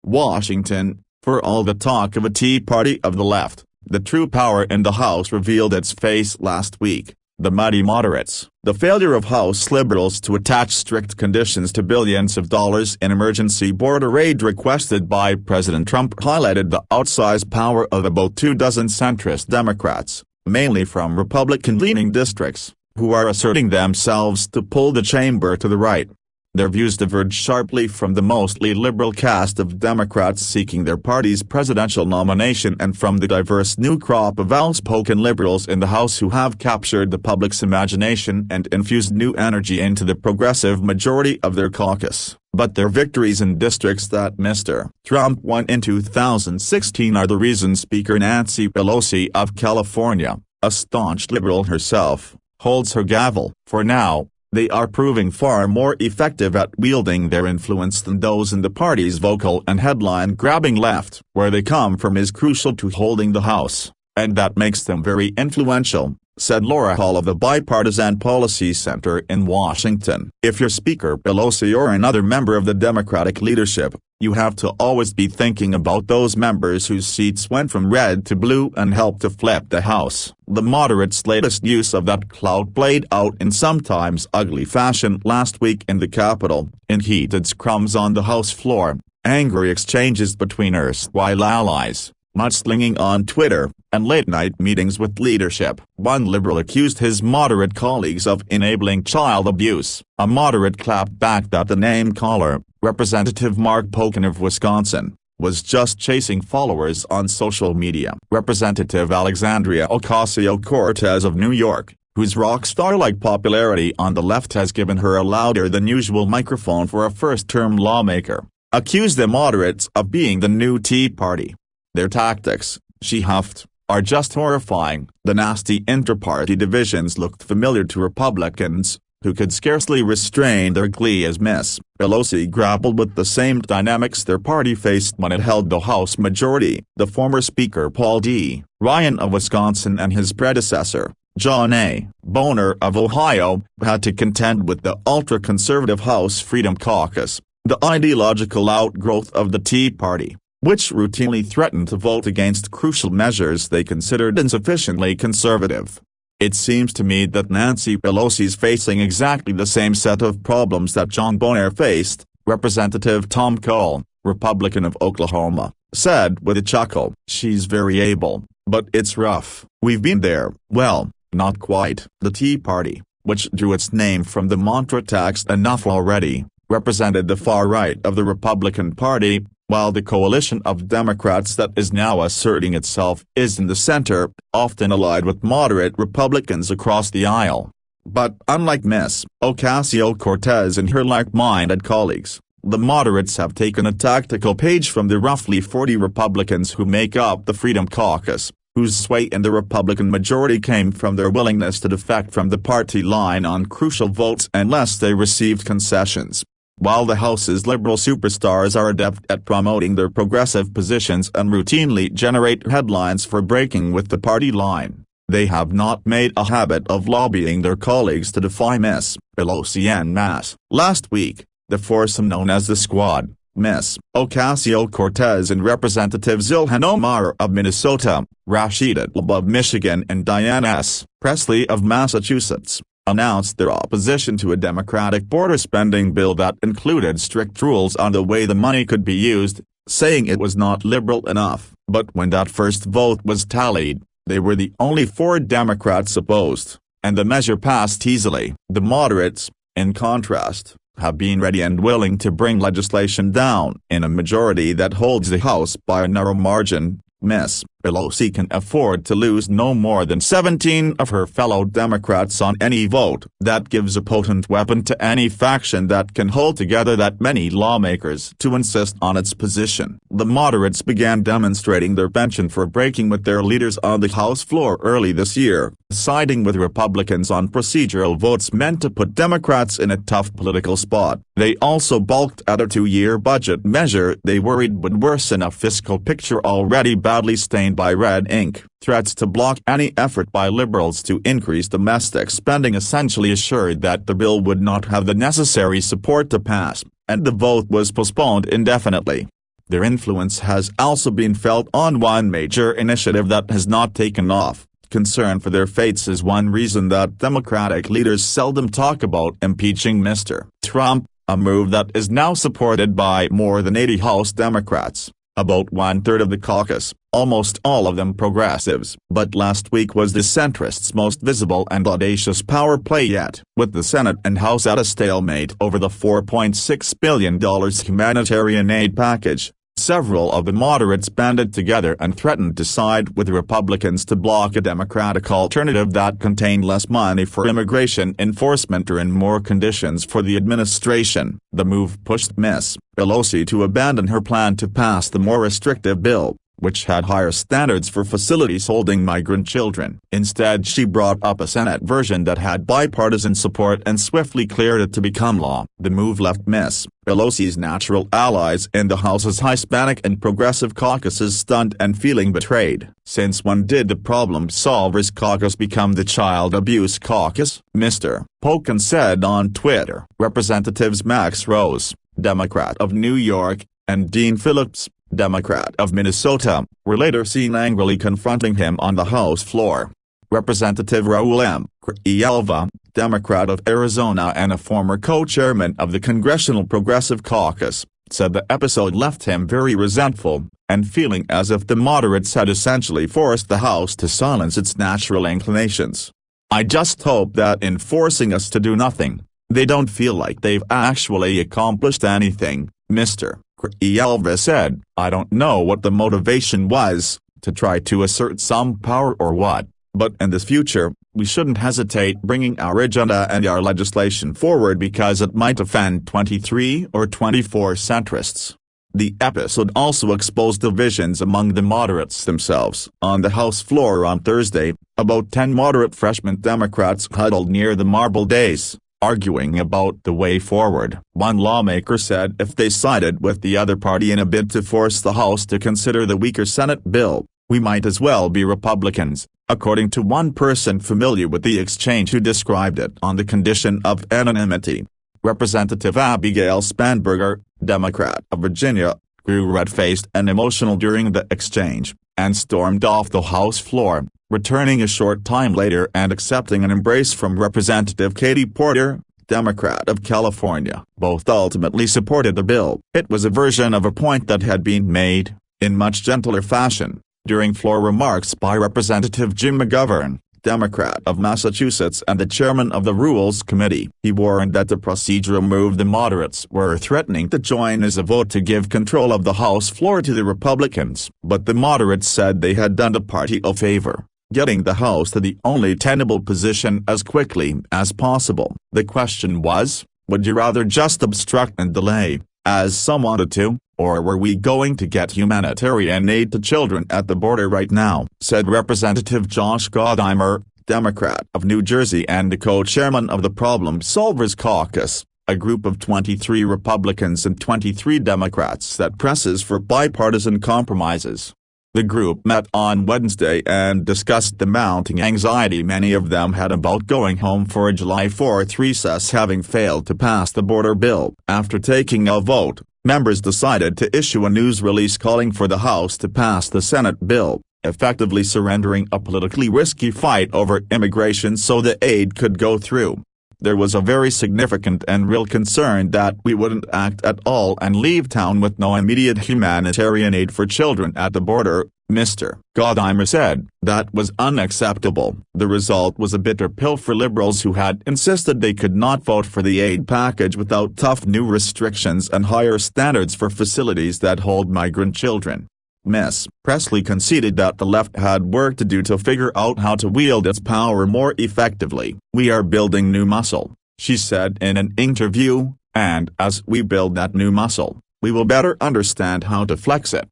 Washington. For all the talk of a Tea Party of the left, the true power in the House revealed its face last week. The mighty moderates. The failure of House liberals to attach strict conditions to billions of dollars in emergency border aid requested by President Trump highlighted the outsized power of about 24 centrist Democrats, mainly from Republican-leaning districts, who are asserting themselves to pull the chamber to the right. Their views diverge sharply from the mostly liberal cast of Democrats seeking their party's presidential nomination and from the diverse new crop of outspoken liberals in the House who have captured the public's imagination and infused new energy into the progressive majority of their caucus. But their victories in districts that Mr. Trump won in 2016 are the reason Speaker Nancy Pelosi of California, a staunch liberal herself, holds her gavel. For now, they are proving far more effective at wielding their influence than those in the party's vocal and headline-grabbing left. Where they come from is crucial to holding the House, and that makes them very influential, said Laura Hall of the Bipartisan Policy Center in Washington. If you're Speaker Pelosi or another member of the Democratic leadership, you have to always be thinking about those members whose seats went from red to blue and helped to flip the House. The moderates' latest use of that clout played out in sometimes ugly fashion last week in the Capitol, in heated scrums on the House floor, angry exchanges between erstwhile allies, mudslinging on Twitter, and late-night meetings with leadership. One liberal accused his moderate colleagues of enabling child abuse. A moderate clapped back that the name-caller, Representative Mark Pocan of Wisconsin, was just chasing followers on social media. Representative Alexandria Ocasio-Cortez of New York, whose rock star-like popularity on the left has given her a louder-than-usual microphone for a first-term lawmaker, accused the moderates of being the new Tea Party. Their tactics, she huffed, are just horrifying. The nasty inter-party divisions looked familiar to Republicans, who could scarcely restrain their glee as Ms. Pelosi grappled with the same dynamics their party faced when it held the House majority. The former Speaker Paul D. Ryan of Wisconsin and his predecessor, John A. Boehner of Ohio, had to contend with the ultra-conservative House Freedom Caucus, the ideological outgrowth of the Tea Party, which routinely threatened to vote against crucial measures they considered insufficiently conservative. It seems to me that Nancy Pelosi's facing exactly the same set of problems that John Boehner faced, Representative Tom Cole, Republican of Oklahoma, said with a chuckle. She's very able, but it's rough. We've been there. Well, not quite. The Tea Party, which drew its name from the mantra "taxed enough already," represented the far right of the Republican Party, while the coalition of Democrats that is now asserting itself is in the center, often allied with moderate Republicans across the aisle. But unlike Ms. Ocasio-Cortez and her like-minded colleagues, the moderates have taken a tactical page from the roughly 40 Republicans who make up the Freedom Caucus, whose sway in the Republican majority came from their willingness to defect from the party line on crucial votes unless they received concessions. While the House's liberal superstars are adept at promoting their progressive positions and routinely generate headlines for breaking with the party line, they have not made a habit of lobbying their colleagues to defy Ms. Pelosi en masse. Last week, the foursome known as the Squad, Ms. Ocasio-Cortez and Representatives Ilhan Omar of Minnesota, Rashida Tlaib of Michigan and Dianne S. Pressley of Massachusetts, announced their opposition to a Democratic border spending bill that included strict rules on the way the money could be used, saying it was not liberal enough. But when that first vote was tallied, they were the only 4 Democrats opposed, and the measure passed easily. The moderates, in contrast, have been ready and willing to bring legislation down in a majority that holds the House by a narrow margin. Ms. Pelosi can afford to lose no more than 17 of her fellow Democrats on any vote. That gives a potent weapon to any faction that can hold together that many lawmakers to insist on its position. The moderates began demonstrating their penchant for breaking with their leaders on the House floor early this year, siding with Republicans on procedural votes meant to put Democrats in a tough political spot. They also balked at a 2-year budget measure they worried would worsen a fiscal picture already badly stained by red ink. Threats to block any effort by liberals to increase domestic spending essentially assured that the bill would not have the necessary support to pass, and the vote was postponed indefinitely. Their influence has also been felt on one major initiative that has not taken off. Concern for their fates is one reason that Democratic leaders seldom talk about impeaching Mr. Trump, a move that is now supported by more than 80 House Democrats, about one-third of the caucus, almost all of them progressives. But last week was the centrists' most visible and audacious power play yet, with the Senate and House at a stalemate over the $4.6 billion humanitarian aid package. Several of the moderates banded together and threatened to side with Republicans to block a Democratic alternative that contained less money for immigration enforcement or in more conditions for the administration. The move pushed Ms. Pelosi to abandon her plan to pass the more restrictive bill, which had higher standards for facilities holding migrant children. Instead, she brought up a Senate version that had bipartisan support and swiftly cleared it to become law. The move left Ms. Pelosi's natural allies in the House's Hispanic and Progressive caucuses stunned and feeling betrayed. Since when did the Problem Solvers Caucus become the Child Abuse Caucus? Mr. Pocan said on Twitter. Representatives Max Rose, Democrat of New York, and Dean Phillips, Democrat of Minnesota, were later seen angrily confronting him on the House floor. Representative Raul M. Grijalva, Democrat of Arizona and a former co-chairman of the Congressional Progressive Caucus, said the episode left him very resentful, and feeling as if the moderates had essentially forced the House to silence its natural inclinations. "I just hope that in forcing us to do nothing, they don't feel like they've actually accomplished anything," Mr. Grijalva said. "I don't know what the motivation was, to try to assert some power or what, but in the future, we shouldn't hesitate bringing our agenda and our legislation forward because it might offend 23 or 24 centrists." The episode also exposed divisions among the moderates themselves. On the House floor on Thursday, about 10 moderate freshman Democrats huddled near the marble dais, arguing about the way forward. One lawmaker said if they sided with the other party in a bid to force the House to consider the weaker Senate bill, we might as well be Republicans, according to one person familiar with the exchange who described it on the condition of anonymity. Representative Abigail Spanberger, Democrat of Virginia, grew red-faced and emotional during the exchange, and stormed off the House floor, returning a short time later and accepting an embrace from Representative Katie Porter, Democrat of California. Both ultimately supported the bill. It was a version of a point that had been made, in much gentler fashion, during floor remarks by Representative Jim McGovern, Democrat of Massachusetts and the chairman of the Rules Committee. He warned that the procedural move the moderates were threatening to join is a vote to give control of the House floor to the Republicans. But the moderates said they had done the party a favor, getting the House to the only tenable position as quickly as possible. The question was, would you rather just obstruct and delay, as some wanted to, or were we going to get humanitarian aid to children at the border right now? Said Representative Josh Gottheimer, Democrat of New Jersey and the co-chairman of the Problem Solvers Caucus, a group of 23 Republicans and 23 Democrats that presses for bipartisan compromises. The group met on Wednesday and discussed the mounting anxiety many of them had about going home for a July 4th recess, having failed to pass the border bill. After taking a vote, members decided to issue a news release calling for the House to pass the Senate bill, effectively surrendering a politically risky fight over immigration so the aid could go through. There was a very significant and real concern that we wouldn't act at all and leave town with no immediate humanitarian aid for children at the border, Mr. Gottheimer said. That was unacceptable. The result was a bitter pill for liberals who had insisted they could not vote for the aid package without tough new restrictions and higher standards for facilities that hold migrant children. Ms. Presley conceded that the left had work to do to figure out how to wield its power more effectively. "We are building new muscle," she said in an interview, "and as we build that new muscle, we will better understand how to flex it."